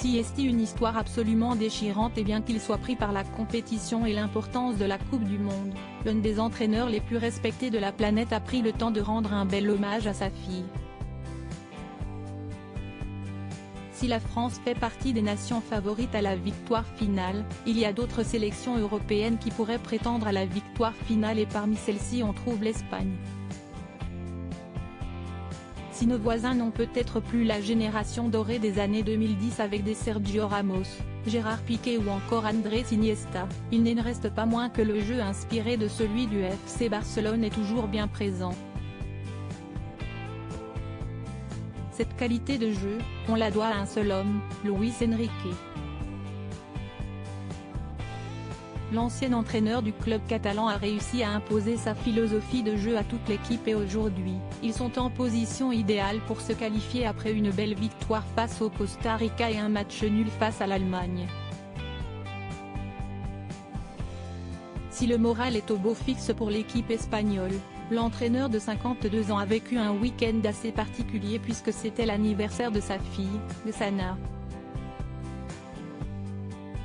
C'est une histoire absolument déchirante et bien qu'il soit pris par la compétition et l'importance de la Coupe du Monde, l'un des entraîneurs les plus respectés de la planète a pris le temps de rendre un bel hommage à sa fille. Si la France fait partie des nations favorites à la victoire finale, il y a d'autres sélections européennes qui pourraient prétendre à la victoire finale et parmi celles-ci on trouve l'Espagne. Si nos voisins n'ont peut-être plus la génération dorée des années 2010 avec des Sergio Ramos, Gérard Piqué ou encore Andrés Iniesta, il ne reste pas moins que le jeu inspiré de celui du FC Barcelone est toujours bien présent. Cette qualité de jeu, on la doit à un seul homme, Luis Enrique. L'ancien entraîneur du club catalan a réussi à imposer sa philosophie de jeu à toute l'équipe et aujourd'hui, ils sont en position idéale pour se qualifier après une belle victoire face au Costa Rica et un match nul face à l'Allemagne. Si le moral est au beau fixe pour l'équipe espagnole, l'entraîneur de 52 ans a vécu un week-end assez particulier puisque c'était l'anniversaire de sa fille, Sana.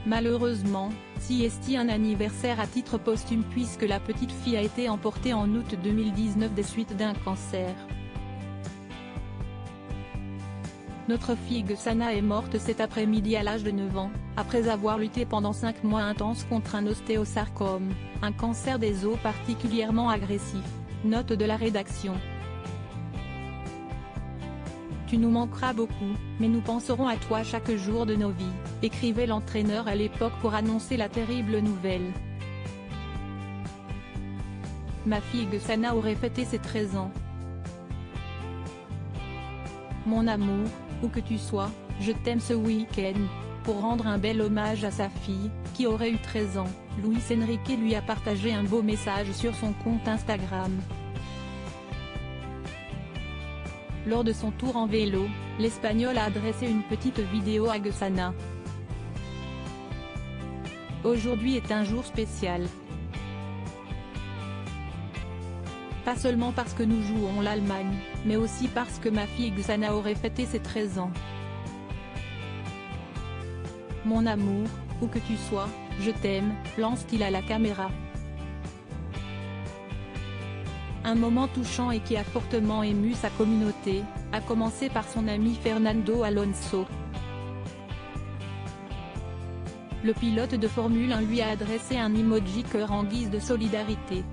Malheureusement, c'est un anniversaire à titre posthume puisque la petite fille a été emportée en août 2019 des suites d'un cancer. Notre fille Sana est morte cet après-midi à l'âge de 9 ans, après avoir lutté pendant 5 mois intenses contre un ostéosarcome, un cancer des os particulièrement agressif, note de la rédaction. Tu nous manqueras beaucoup, mais nous penserons à toi chaque jour de nos vies, écrivait l'entraîneur à l'époque pour annoncer la terrible nouvelle. Ma fille Sana aurait fêté ses 13 ans. Mon amour, où que tu sois, je t'aime ce week-end. Pour rendre un bel hommage à sa fille, qui aurait eu 13 ans, Luis Enrique lui a partagé un beau message sur son compte Instagram. Lors de son tour en vélo, l'Espagnol a adressé une petite vidéo à Sana. Aujourd'hui est un jour spécial. Pas seulement parce que nous jouons l'Allemagne, mais aussi parce que ma fille Sana aurait fêté ses 13 ans. Mon amour, où que tu sois, je t'aime, lance-t-il à la caméra. Un moment touchant et qui a fortement ému sa communauté, à commencer par son ami Fernando Alonso. Le pilote de Formule 1 lui a adressé un emoji cœur en guise de solidarité.